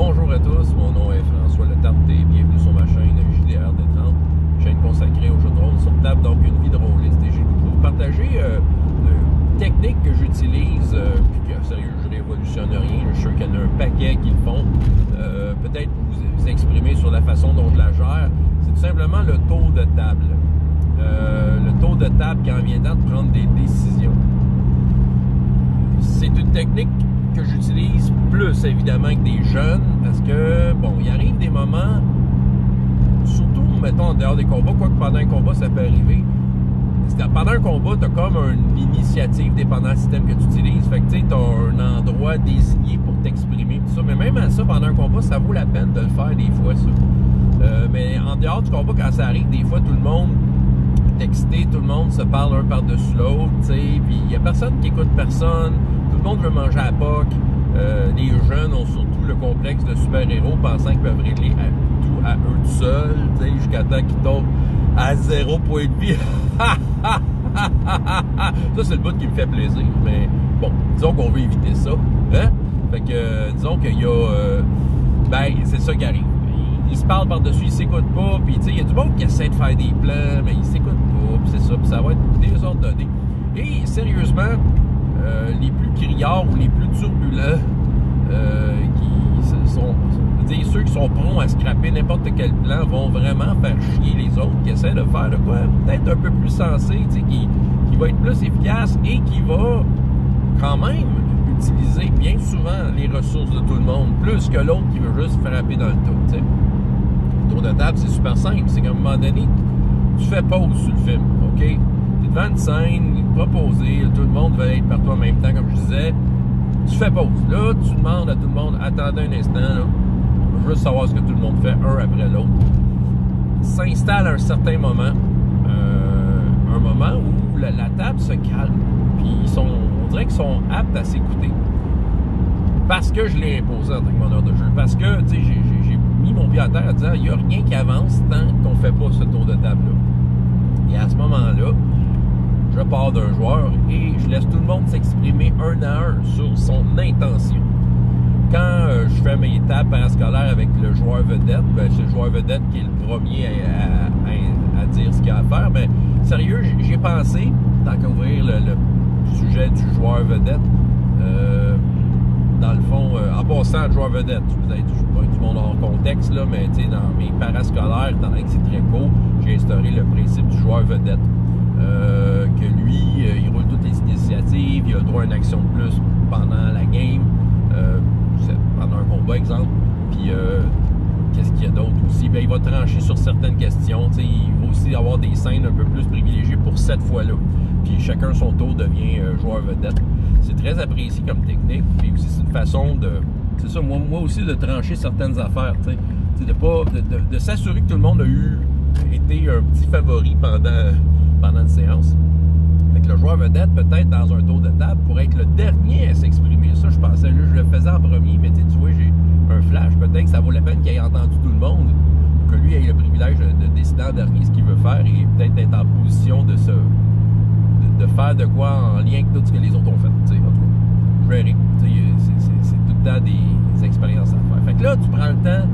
Bonjour à tous, mon nom est François Letarte et bienvenue sur ma chaîne JDR D30, chaîne consacrée au jeu de rôle sur table, donc une vie de rôliste. Et j'ai vous partager une technique que j'utilise, puis que sérieux, je ne révolutionne rien, je suis sûr qu'il y en a un paquet qui le font. Peut-être vous exprimer sur la façon dont je la gère, c'est tout simplement le tour de table. Le tour de table quand vient temps de prendre des décisions. C'est une technique que j'utilise plus évidemment que des jeunes parce que, bon, il arrive des moments, surtout, mettons, en dehors des combats, quoique pendant un combat, ça peut arriver. Pendant un combat, tu as comme une initiative dépendant du système que tu utilises. Fait que tu sais, tu as un endroit désigné pour t'exprimer, tout ça. Mais même à ça, pendant un combat, ça vaut la peine de le faire des fois, ça. Mais en dehors du combat, quand ça arrive, des fois, tout le monde est excité, tout le monde se parle un par-dessus l'autre, tu sais. Puis il n'y a personne qui écoute personne. Tout le monde veut manger à POC. Les jeunes ont surtout le complexe de super-héros, pensant qu'ils peuvent régler tout à eux tout seuls, tu sais, jusqu'à temps qu'ils tombent à 0 point de vie. Ça, c'est le bout qui me fait plaisir. Mais bon, disons qu'on veut éviter ça. Hein? Fait que, disons qu'il y a... ben, c'est ça qui arrive. Ils se parlent par-dessus, ils s'écoutent pas. Puis, tu sais, il y a du monde qui essaie de faire des plans, mais ils s'écoutent pas. Puis c'est ça. Puis ça va être désordonné. Et, sérieusement... les plus criards ou les plus turbulents qui sont, ceux qui sont prompts à scraper n'importe quel plan vont vraiment faire chier les autres qui essaient de faire de quoi peut-être un peu plus sensé, qui va être plus efficace et qui va quand même utiliser bien souvent les ressources de tout le monde, plus que l'autre qui veut juste frapper dans le tas. Le tour de table, c'est super simple, c'est qu'à un moment donné, tu fais pause sur le film, OK? Devant une scène, proposée, tout le monde va être partout en même temps, comme je disais. Tu fais pause. Là, tu demandes à tout le monde, attendez un instant, là. Je veux juste savoir ce que tout le monde fait, un après l'autre. S'installe un certain moment, un moment où la table se calme, puis on dirait qu'ils sont aptes à s'écouter. Parce que je l'ai imposé en tant que meneur de jeu. Parce que, tu sais, j'ai mis mon pied à terre en disant, il n'y a rien qui avance tant qu'on ne fait pas ce tour de table-là. Et à ce moment-là, je pars d'un joueur et je laisse tout le monde s'exprimer un à un sur son intention. Quand je fais mes tables parascolaires avec le joueur vedette, ben, c'est le joueur vedette qui est le premier à dire ce qu'il a à faire. Mais sérieux, j'ai pensé, tant qu'à ouvrir le sujet du joueur vedette, dans le fond, en passant le joueur vedette, peut-être je ne pas tout le monde hors contexte, là, mais dans mes parascolaires, étant donné que c'est très court, j'ai instauré le principe du joueur vedette. Que lui, il roule toutes les initiatives, il a le droit à une action de plus pendant la game, pendant un combat, exemple. Puis, qu'est-ce qu'il y a d'autre aussi? Bien, il va trancher sur certaines questions. Il va aussi avoir des scènes un peu plus privilégiées pour cette fois-là. Puis, chacun son tour devient joueur vedette. C'est très apprécié comme technique. Puis aussi, c'est une façon de... C'est ça, moi aussi, de trancher certaines affaires. De s'assurer que tout le monde a été un petit favori pendant une séance. Fait que le joueur vedette, peut-être dans un tour de table, pourrait être le dernier à s'exprimer. Ça, je pensais, là, je le faisais en premier, mais tu vois, j'ai un flash. Peut-être que ça vaut la peine qu'il ait entendu tout le monde, pour que lui ait le privilège de décider en dernier ce qu'il veut faire et peut-être être en position de faire de quoi en lien avec tout ce que les autres ont fait. En tout cas, je verrai. C'est tout le temps des expériences à faire. Fait que là, tu prends le temps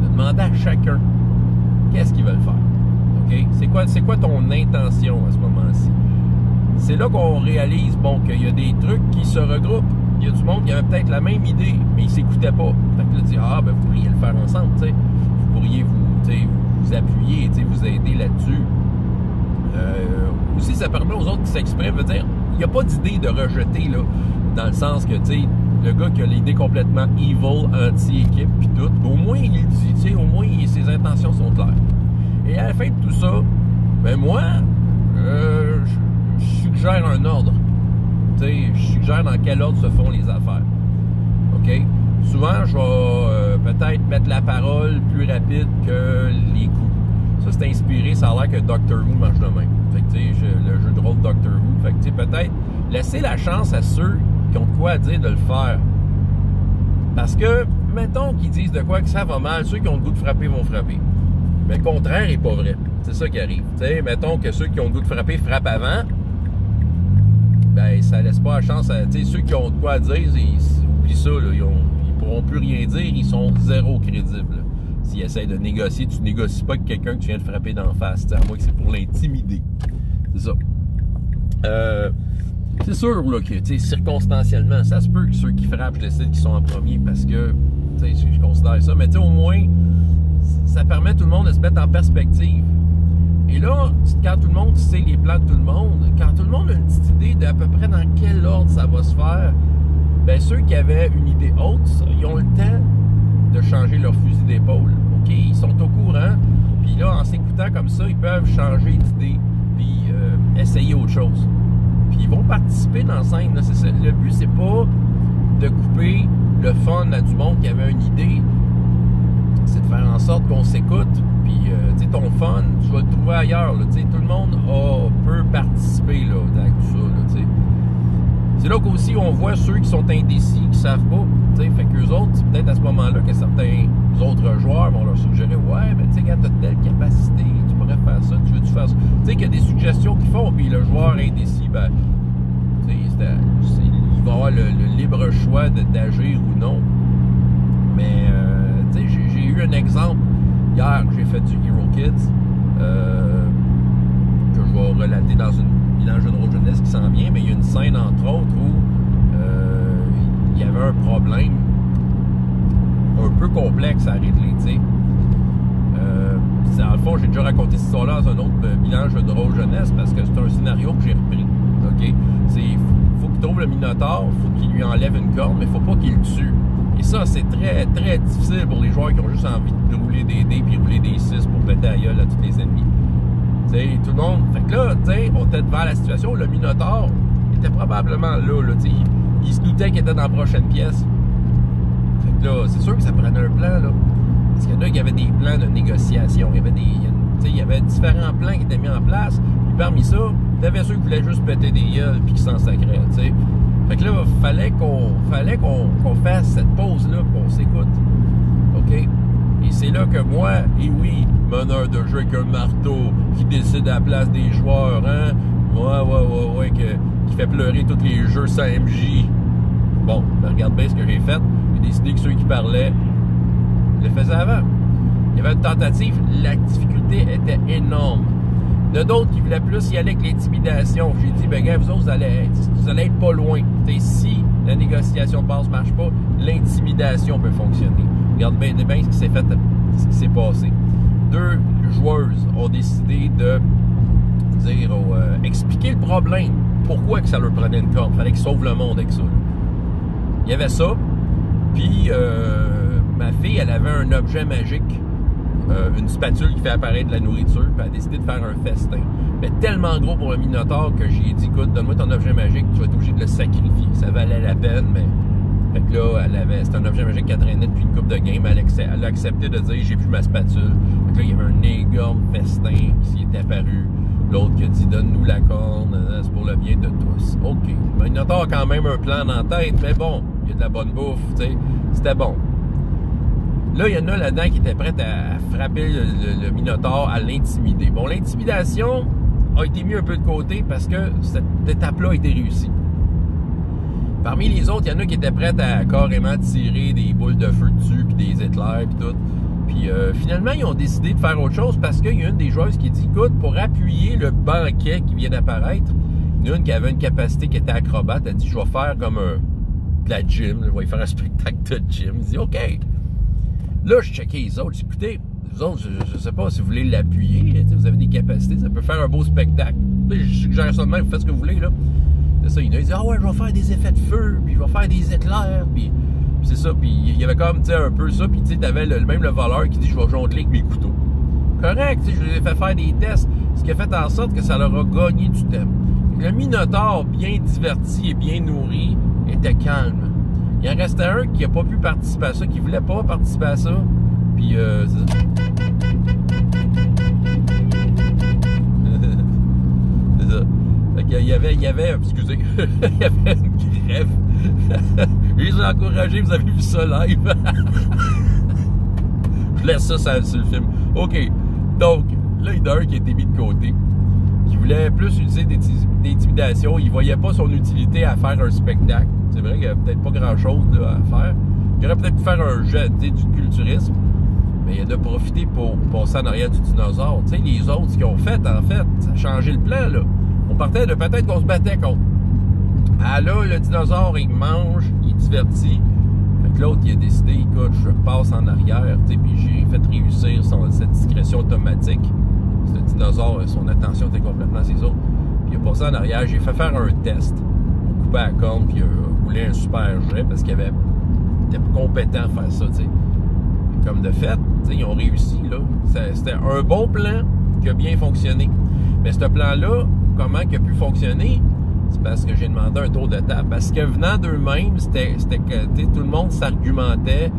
de demander à chacun qu'est-ce qu'ils veulent faire. Okay? C'est quoi ton intention à ce moment-ci? C'est là qu'on réalise, bon, qu'il y a des trucs qui se regroupent. Il y a du monde qui avait peut-être la même idée, mais ils ne s'écoutaient pas. Fait que là, tu dis, ben, vous pourriez le faire ensemble, t'sais. Vous pourriez vous appuyer, vous aider là-dessus. Aussi, ça permet aux autres qui s'expriment de dire, il n'y a pas d'idée de rejeter, là, dans le sens que, le gars qui a l'idée complètement evil, anti-équipe, puis tout, au moins, il le dit, au moins, ses intentions sont claires. Et à la fin de tout ça, ben moi, je suggère un ordre. Je suggère dans quel ordre se font les affaires. OK? Souvent, je vais peut-être mettre la parole plus rapide que les coups. Ça, c'est inspiré, ça a l'air que Doctor Who marche de même. Fait que, le jeu de rôle Doctor Who. Fait que, peut-être laisser la chance à ceux qui ont de quoi à dire de le faire. Parce que, mettons qu'ils disent de quoi que ça va mal, ceux qui ont le goût de frapper vont frapper. Mais le contraire n'est pas vrai. C'est ça qui arrive. Mettons que ceux qui ont le goût de frapper frappent avant, ben ça laisse pas la chance à... Ceux qui ont de quoi à dire, ils oublient ça. Là, ils pourront plus rien dire, ils sont zéro crédibles. S'ils essayent de négocier, tu négocies pas avec quelqu'un que tu viens de frapper d'en face, à moins que c'est pour l'intimider. C'est ça. C'est sûr là, que circonstanciellement, ça se peut que ceux qui frappent, je décide qu'ils sont en premier parce que je considère ça, mais au moins, ça permet à tout le monde de se mettre en perspective. Et là, quand tout le monde sait les plans de tout le monde, quand tout le monde a une petite idée d'à peu près dans quel ordre ça va se faire, bien, ceux qui avaient une idée haute, ils ont le temps de changer leur fusil d'épaule. OK? Ils sont au courant, puis là, en s'écoutant comme ça, ils peuvent changer d'idée, puis essayer autre chose. Puis ils vont participer dans la scène. Là, c'est ça. Le but, c'est pas de couper le fun à du monde qui avait une idée. C'est de faire en sorte qu'on s'écoute. Puis, ton fun, tu vas le trouver ailleurs. Là, tout le monde peut participer là, dans tout ça. Là, c'est là qu'aussi on voit ceux qui sont indécis, qui savent pas. Fait qu'eux autres, c'est peut-être à ce moment-là que certains autres joueurs vont leur suggérer « Ouais, mais tu sais, quand tu as telle capacité, tu pourrais faire ça, tu veux-tu faire ça? » Tu sais qu'il y a des suggestions qu'ils font, puis le joueur indécis, ben, il va avoir le libre choix d'agir ou non. Mais, j'ai eu un exemple hier que j'ai fait du Hero Kids, que je vais relater dans une bilan jeu de rôle jeunesse qui s'en vient, mais il y a une scène, entre autres, où il y avait un problème un peu complexe à régler, tu sais. Dans le fond, j'ai déjà raconté cette histoire-là dans un autre bilan jeu de rôle jeunesse parce que c'est un scénario que j'ai repris, OK? Faut qu'il trouve le Minotaure, faut qu'il lui enlève une corne, mais faut pas qu'il le tue. Et ça, c'est très, très difficile pour les joueurs qui ont juste envie de rouler des dés puis rouler des 6 pour péter la gueule à tous les ennemis. T'sais, tout le monde. Fait que là, on était devant la situation où le Minotaure était probablement là, il se doutait qu'il était dans la prochaine pièce. Fait que là, c'est sûr que ça prenait un plan, là. Parce qu'il y en a qui avaient des plans de négociation, il y avait différents plans qui étaient mis en place. Puis parmi ça, t'avais ceux qui voulaient juste péter des gueules puis qui s'en sacraient, t'sais. Fait que là, fallait qu'on fasse cette pause-là, qu'on s'écoute. OK? Et c'est là que moi, et oui, meneur de jeu avec un marteau qui décide à la place des joueurs, hein? Ouais, qui fait pleurer tous les jeux sans MJ. Bon, ben regarde bien ce que j'ai fait. J'ai décidé que ceux qui parlaient le faisaient avant. Il y avait une tentative, la difficulté était énorme. Il y en a d'autres qui voulaient plus y aller avec l'intimidation. J'ai dit, ben gars, vous autres, vous allez être pas loin. T'sais, si la négociation de base ne marche pas, l'intimidation peut fonctionner. Regarde bien ce qui s'est fait, ce qui s'est passé. 2 joueuses ont décidé de dire, expliquer le problème. Pourquoi que ça leur prenait une corde? Il fallait qu'ils sauvent le monde avec ça. Il y avait ça. Puis, ma fille, elle avait un objet magique. Une spatule qui fait apparaître de la nourriture, puis elle a décidé de faire un festin. Mais tellement gros pour le Minotaure que j'ai dit, écoute, donne-moi ton objet magique, tu vas être obligé de le sacrifier. Ça valait la peine, mais... Fait que là, c'était un objet magique qu'elle traînait depuis une couple de games, elle a accepté de dire, j'ai plus ma spatule. Fait que là, il y avait un énorme festin qui est apparu. L'autre qui a dit, donne-nous la corne, c'est pour le bien de tous. OK. Le Minotaure a quand même un plan en tête, mais bon, il y a de la bonne bouffe, tu sais. C'était bon. Là, il y en a là-dedans qui étaient prêts à frapper le Minotaure, à l'intimider. Bon, l'intimidation a été mise un peu de côté parce que cette étape-là a été réussie. Parmi les autres, il y en a qui étaient prêts à carrément tirer des boules de feu dessus, puis des éclairs, puis tout. Puis finalement, ils ont décidé de faire autre chose parce qu'il y a une des joueuses qui dit, écoute, pour appuyer le banquet qui vient d'apparaître, il y en a une qui avait une capacité qui était acrobate, elle dit, je vais faire comme de la gym, je vais faire un spectacle de gym. Il dit, OK. Là, je checkais les autres. Écoutez, vous autres, je ne sais pas si vous voulez l'appuyer. Vous avez des capacités, ça peut faire un beau spectacle. Là, je suggère ça de même, vous faites ce que vous voulez. Là. C'est ça, il y en a qui disent, ah ouais, je vais faire des effets de feu, puis je vais faire des éclairs, puis c'est ça. Puis il y avait comme, tu sais, un peu ça, puis tu sais, t'avais même le voleur qui dit, je vais jongler avec mes couteaux. Correct, tu sais, je les ai fait faire des tests, ce qui a fait en sorte que ça leur a gagné du temps. Le Minotaure, bien diverti et bien nourri, était calme. Il en restait un qui n'a pas pu participer à ça, qui ne voulait pas participer à ça. Puis, c'est ça. C'est ça. Fait qu'il y avait, excusez, il y avait une grève. Je les ai encouragés, vous avez vu ça live. Je laisse ça sur le film. OK. Donc, là, il y en a un qui a été mis de côté, qui voulait plus utiliser d'intimidation. Il ne voyait pas son utilité à faire un spectacle. C'est vrai qu'il n'y a peut-être pas grand-chose à faire. Il aurait aurait peut-être pu faire un jet du culturisme, mais il a profité pour passer en arrière du dinosaure. Tu sais, les autres, ce qu'ils ont fait, en fait, ça a changé le plan, là. On partait de peut-être qu'on se battait contre. Ah là, le dinosaure, il mange, il divertit. Fait que l'autre, il a décidé, écoute, je passe en arrière, tu sais, puis j'ai fait réussir cette discrétion automatique. Ce dinosaure, son attention était complètement ses autres. Puis il a passé en arrière, j'ai fait faire un test. Il a coupé la corne, puis il a roulé un super jet parce qu'il était compétent à faire ça, tu sais. Comme de fait, tu sais, ils ont réussi, là. C'était un bon plan qui a bien fonctionné. Mais ce plan-là, comment il a pu fonctionner? C'est parce que j'ai demandé un tour de table. Parce que venant d'eux-mêmes, c'était que tout le monde s'argumentait.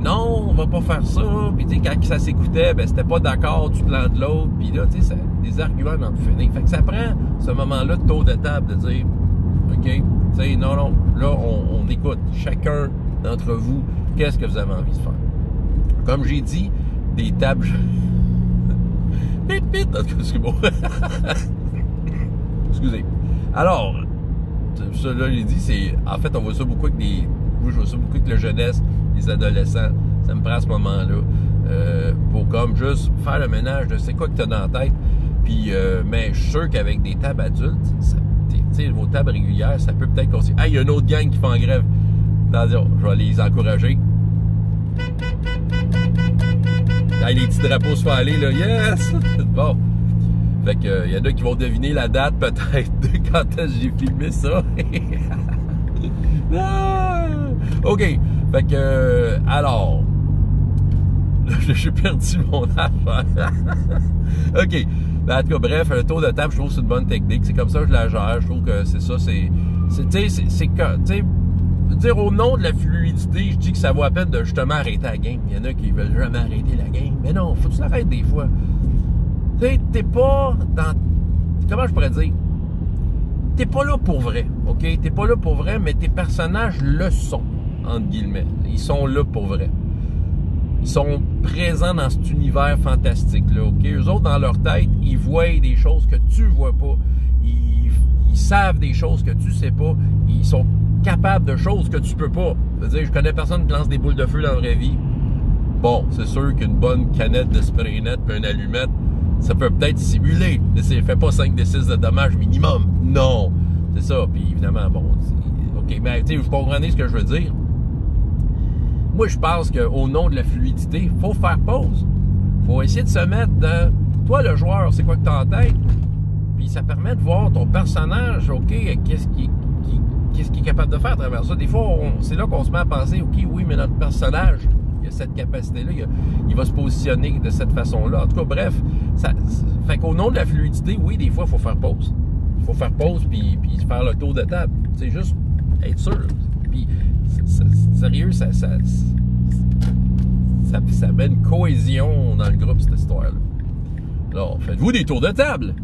Non, on va pas faire ça. Puis quand ça s'écoutait, ben c'était pas d'accord du plan de l'autre. Puis là, tu sais, des arguments dans le finir. Fait que ça prend ce moment-là de tour de table, de dire, OK, tu sais, non, là, on écoute chacun d'entre vous, qu'est-ce que vous avez envie de faire. Comme j'ai dit, des tables... Pit, pit, en tout cas, c'est bon. Excusez. Alors, ça là, j'ai dit, c'est... En fait, on voit ça beaucoup avec des... Moi, je vois ça beaucoup avec la jeunesse, les adolescents. Ça me prend à ce moment-là pour comme juste faire le ménage de c'est quoi que tu as dans la tête. Puis, mais je suis sûr qu'avec des tables adultes, tu sais, vos tables régulières, ça peut peut-être continuer. Ah, il y a une autre gang qui fait en grève. C'est-à-dire, je vais les encourager. Ah, les petits drapeaux se font aller, là. Yes! Bon. Fait que, y en a qui vont deviner la date, peut-être, de quand est-ce que j'ai filmé ça. Ah! OK. Fait que, alors, j'ai perdu mon affaire. OK. Ben, en tout cas, bref, un tour de table, je trouve que c'est une bonne technique. C'est comme ça que je la gère. Je trouve que c'est ça. C'est tu sais, dire au nom de la fluidité, je dis que ça vaut la peine de justement arrêter la game. Il y en a qui veulent jamais arrêter la game. Mais non, faut que tu l'arrêtes des fois. Tu sais, t'es pas dans... Comment je pourrais dire? T'es pas là pour vrai, OK? T'es pas là pour vrai, mais tes personnages le sont, entre guillemets. Ils sont là pour vrai. Ils sont présents dans cet univers fantastique-là, OK? Eux autres, dans leur tête, ils voient des choses que tu vois pas. Ils savent des choses que tu sais pas. Ils sont capables de choses que tu peux pas. C'est-à-dire, je connais personne qui lance des boules de feu dans la vraie vie. Bon, c'est sûr qu'une bonne canette de spray net et une allumette, ça peut peut-être simuler. Mais ça fait pas 5d6 de dommages minimum. Non. C'est ça. Puis évidemment, bon, OK, mais tu sais, vous comprenez ce que je veux dire? Moi, je pense qu'au nom de la fluidité, il faut faire pause. Il faut essayer de se mettre dans... Toi, le joueur, c'est quoi que tu as en tête? Puis ça permet de voir ton personnage, OK, qu'est-ce qu'il est capable de faire à travers ça. Des fois, c'est là qu'on se met à penser, OK, oui, mais notre personnage, il a cette capacité-là, il va se positionner de cette façon-là. En tout cas, bref, fait qu'au nom de la fluidité, oui, des fois, il faut faire pause. Il faut faire pause puis faire le tour de table. C'est juste être sûr. Puis, sérieux, ça met une cohésion dans le groupe, cette histoire-là. Alors, faites-vous des tours de table?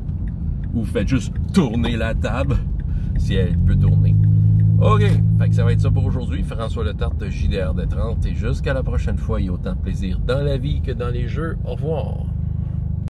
Ou faites juste tourner la table, si elle peut tourner. OK, fait que ça va être ça pour aujourd'hui. François Letarte de JDR de 30. Et jusqu'à la prochaine fois, il y a autant de plaisir dans la vie que dans les jeux. Au revoir.